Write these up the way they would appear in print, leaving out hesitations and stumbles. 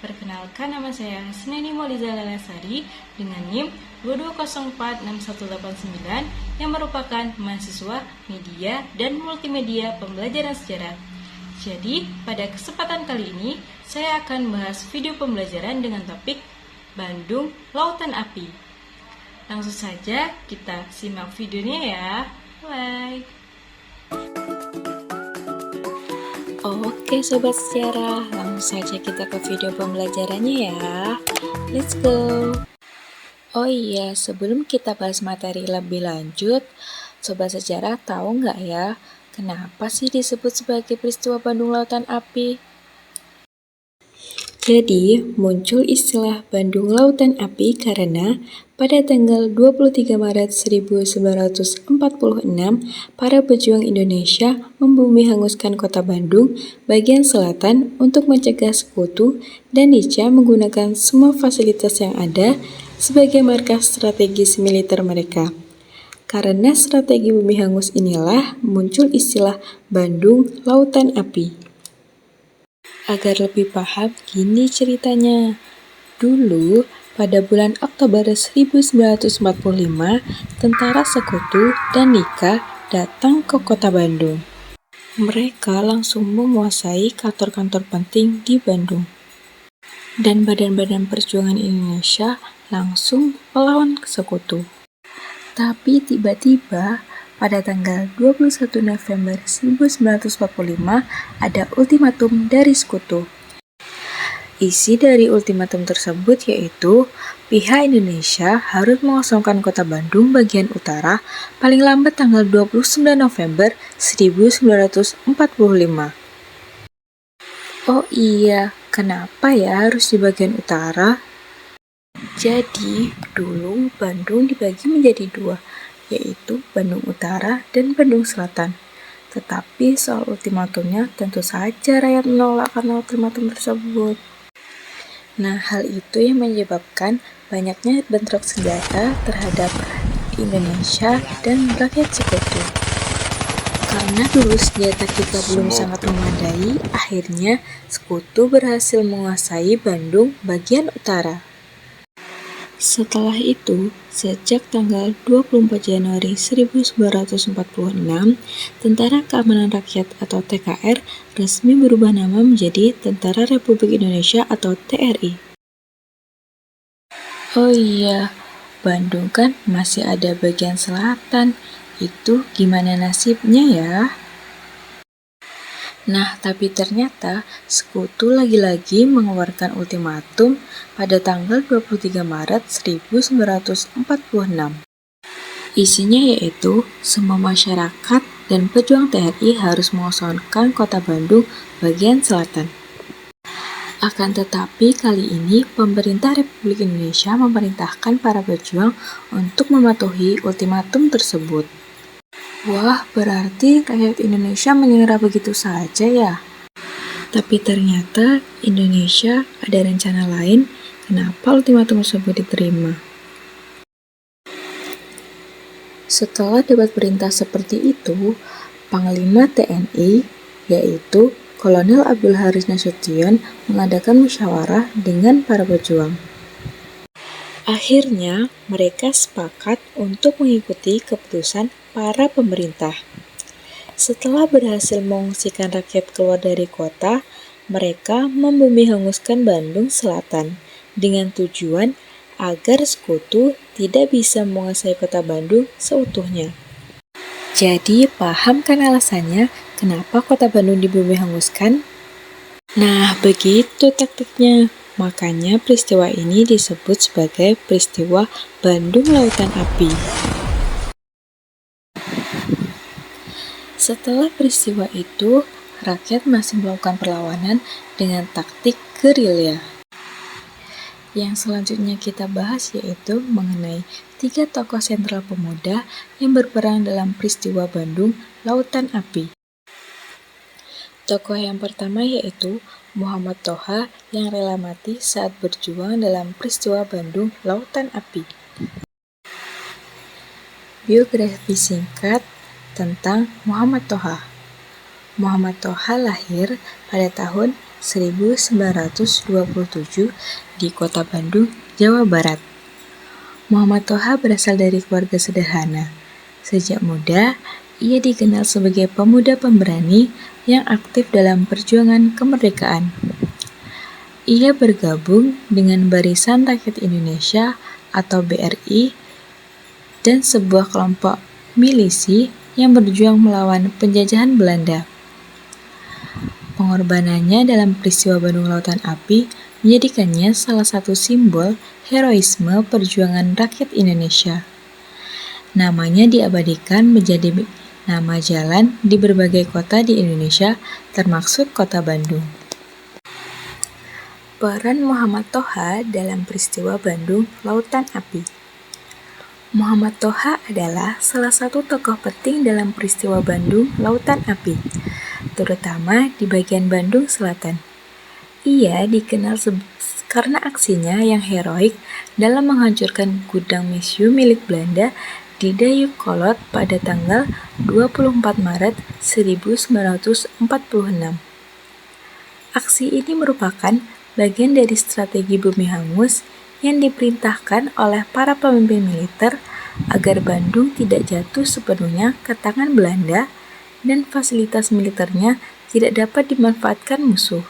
Perkenalkan, nama saya Hasnani Mauliza Lalasari dengan NIM 22046189 yang merupakan mahasiswa media dan multimedia pembelajaran sejarah. Jadi, pada kesempatan kali ini, saya akan membahas video pembelajaran dengan topik Bandung Lautan Api. Langsung saja kita simak videonya ya. Bye. Oke Sobat Sejarah, langsung saja kita ke video pembelajarannya ya. Let's go! Oh iya, sebelum kita bahas materi lebih lanjut, Sobat Sejarah tahu nggak ya, kenapa sih disebut sebagai peristiwa Bandung Lautan Api? Jadi, muncul istilah Bandung Lautan Api karena pada tanggal 23 Maret 1946, para pejuang Indonesia membumi hanguskan kota Bandung bagian selatan untuk mencegah sekutu dan Nica menggunakan semua fasilitas yang ada sebagai markas strategis militer mereka. Karena strategi bumi hangus inilah muncul istilah Bandung Lautan Api. Agar lebih paham, gini ceritanya. Dulu, pada bulan Oktober 1945, tentara sekutu dan Nica datang ke kota Bandung. Mereka langsung menguasai kantor-kantor penting di Bandung. Dan badan-badan perjuangan Indonesia langsung melawan sekutu. Tapi tiba-tiba, pada tanggal 21 November 1945, ada ultimatum dari sekutu. Isi dari ultimatum tersebut yaitu pihak Indonesia harus mengosongkan kota Bandung bagian utara paling lambat tanggal 29 November 1945. Oh iya, kenapa ya harus di bagian utara? Jadi, dulu Bandung dibagi menjadi dua, yaitu Bandung Utara dan Bandung Selatan. Tetapi soal ultimatumnya tentu saja rakyat menolak karena ultimatum tersebut. Nah, hal itu yang menyebabkan banyaknya bentrok senjata terhadap Indonesia dan rakyat sekutu. Karena dulu senjata kita belum sangat memadai, akhirnya sekutu berhasil menguasai Bandung bagian utara. Setelah itu, sejak tanggal 24 Januari 1946, Tentara Keamanan Rakyat atau TKR resmi berubah nama menjadi Tentara Republik Indonesia atau TRI. Oh iya, Bandung kan masih ada bagian selatan, itu gimana nasibnya ya? Nah, tapi ternyata sekutu lagi-lagi mengeluarkan ultimatum pada tanggal 23 Maret 1946. Isinya yaitu semua masyarakat dan pejuang TRI harus mengosongkan kota Bandung bagian selatan. Akan tetapi kali ini pemerintah Republik Indonesia memerintahkan para pejuang untuk mematuhi ultimatum tersebut. Wah, berarti rakyat Indonesia menyerah begitu saja ya? Tapi ternyata Indonesia ada rencana lain kenapa ultimatum tersebut diterima. Setelah dapat perintah seperti itu, Panglima TNI, yaitu Kolonel Abdul Haris Nasution, mengadakan musyawarah dengan para pejuang. Akhirnya, mereka sepakat untuk mengikuti keputusan para pemerintah. Setelah berhasil mengungsikan rakyat keluar dari kota, mereka membumi hanguskan Bandung Selatan dengan tujuan agar sekutu tidak bisa menguasai kota Bandung seutuhnya. Jadi, paham kan alasannya kenapa kota Bandung dibumi hanguskan? Nah, begitu taktiknya. Makanya peristiwa ini disebut sebagai peristiwa Bandung Lautan Api. Setelah peristiwa itu, rakyat masih melakukan perlawanan dengan taktik gerilya. Yang selanjutnya kita bahas yaitu mengenai 3 tokoh sentral pemuda yang berperan dalam peristiwa Bandung Lautan Api. Tokoh yang pertama yaitu Muhammad Toha yang rela mati saat berjuang dalam peristiwa Bandung Lautan Api. Biografi singkat tentang Muhammad Toha. Muhammad Toha lahir pada tahun 1927 di Kota Bandung, Jawa Barat. Muhammad Toha berasal dari keluarga sederhana. Sejak muda, ia dikenal sebagai pemuda pemberani yang aktif dalam perjuangan kemerdekaan. Ia bergabung dengan Barisan Rakyat Indonesia atau BRI dan sebuah kelompok milisi yang berjuang melawan penjajahan Belanda. Pengorbanannya dalam peristiwa Bandung Lautan Api menjadikannya salah satu simbol heroisme perjuangan rakyat Indonesia. Namanya diabadikan menjadi nama jalan di berbagai kota di Indonesia, termasuk kota Bandung. Peran Muhammad Toha dalam peristiwa Bandung Lautan Api. Muhammad Toha adalah salah satu tokoh penting dalam peristiwa Bandung Lautan Api, terutama di bagian Bandung Selatan. Ia dikenal karena aksinya yang heroik dalam menghancurkan gudang mesiu milik Belanda di Dayakolot pada tanggal 24 Maret 1946. Aksi ini merupakan bagian dari strategi bumi hangus yang diperintahkan oleh para pemimpin militer agar Bandung tidak jatuh sepenuhnya ke tangan Belanda dan fasilitas militernya tidak dapat dimanfaatkan musuh.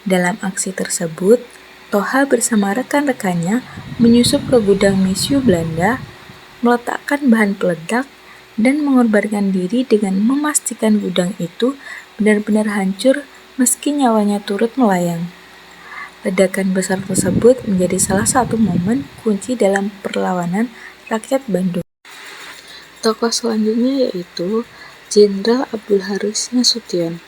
Dalam aksi tersebut, Toha bersama rekan-rekannya menyusup ke gudang mesiu Belanda, meletakkan bahan peledak, dan mengorbankan diri dengan memastikan gudang itu benar-benar hancur meski nyawanya turut melayang. Ledakan besar tersebut menjadi salah satu momen kunci dalam perlawanan rakyat Bandung. Tokoh selanjutnya yaitu Jenderal Abdul Haris Nasution.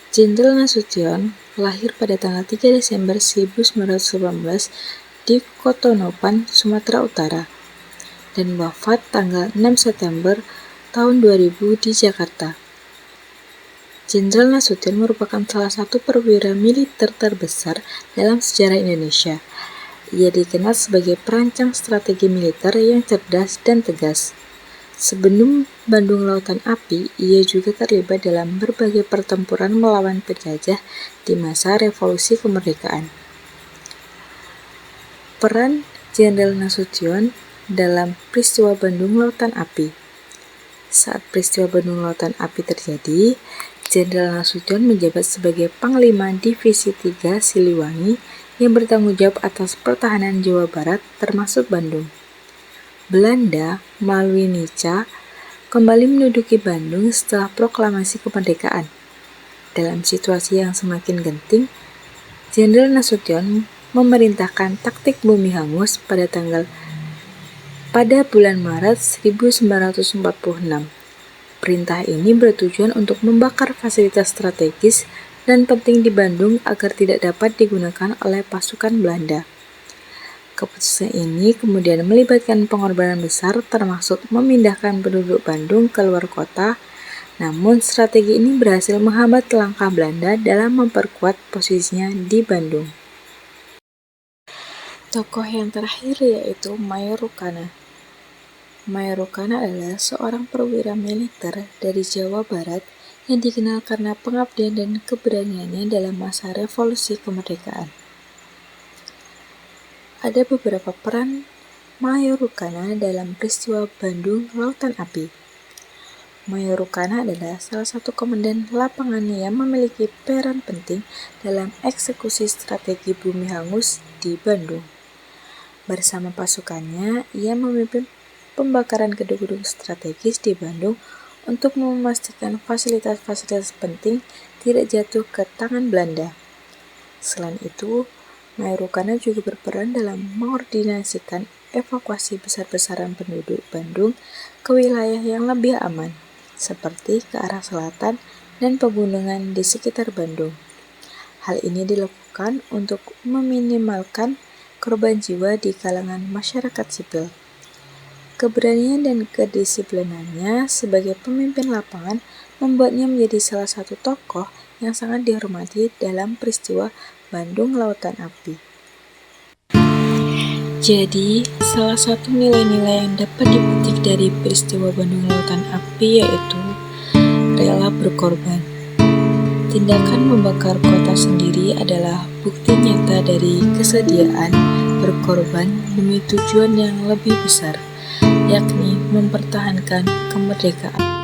Jenderal Nasution lahir pada tanggal 3 Desember 1918 di Kotonopan, Sumatera Utara, dan wafat tanggal 6 September tahun 2000 di Jakarta. Jenderal Nasution merupakan salah satu perwira militer terbesar dalam sejarah Indonesia. Ia dikenal sebagai perancang strategi militer yang cerdas dan tegas. Sebelum Bandung Lautan Api, ia juga terlibat dalam berbagai pertempuran melawan penjajah di masa Revolusi Kemerdekaan. Peran Jenderal Nasution dalam peristiwa Bandung Lautan Api. Saat peristiwa Bandung Lautan Api terjadi, Jenderal Nasution menjabat sebagai Panglima Divisi 3 Siliwangi yang bertanggung jawab atas pertahanan Jawa Barat termasuk Bandung. Belanda melalui Nica kembali menduduki Bandung setelah proklamasi kemerdekaan. Dalam situasi yang semakin genting, Jenderal Nasution memerintahkan taktik bumi hangus pada bulan Maret 1946. Perintah ini bertujuan untuk membakar fasilitas strategis dan penting di Bandung agar tidak dapat digunakan oleh pasukan Belanda. Keputusan ini kemudian melibatkan pengorbanan besar termasuk memindahkan penduduk Bandung ke luar kota, namun strategi ini berhasil menghambat langkah Belanda dalam memperkuat posisinya di Bandung. Tokoh yang terakhir yaitu Mayor Rukana. Mayor Rukana adalah seorang perwira militer dari Jawa Barat yang dikenal karena pengabdian dan keberaniannya dalam masa Revolusi Kemerdekaan. Ada beberapa peran Mayor Rukana dalam peristiwa Bandung Lautan Api. Mayor Rukana adalah salah satu komandan lapangan yang memiliki peran penting dalam eksekusi strategi bumi hangus di Bandung. Bersama pasukannya, ia memimpin pembakaran gedung-gedung strategis di Bandung untuk memastikan fasilitas-fasilitas penting tidak jatuh ke tangan Belanda. Selain itu, Mayor Rukana juga berperan dalam mengordinasikan evakuasi besar-besaran penduduk Bandung ke wilayah yang lebih aman, seperti ke arah selatan dan pegunungan di sekitar Bandung. Hal ini dilakukan untuk meminimalkan korban jiwa di kalangan masyarakat sipil. Keberanian dan kedisiplinannya sebagai pemimpin lapangan membuatnya menjadi salah satu tokoh yang sangat dihormati dalam peristiwa Bandung Lautan Api. Jadi, salah satu nilai-nilai yang dapat dipetik dari peristiwa Bandung Lautan Api yaitu rela berkorban. Tindakan membakar kota sendiri adalah bukti nyata dari kesediaan berkorban demi tujuan yang lebih besar, yakni mempertahankan kemerdekaan.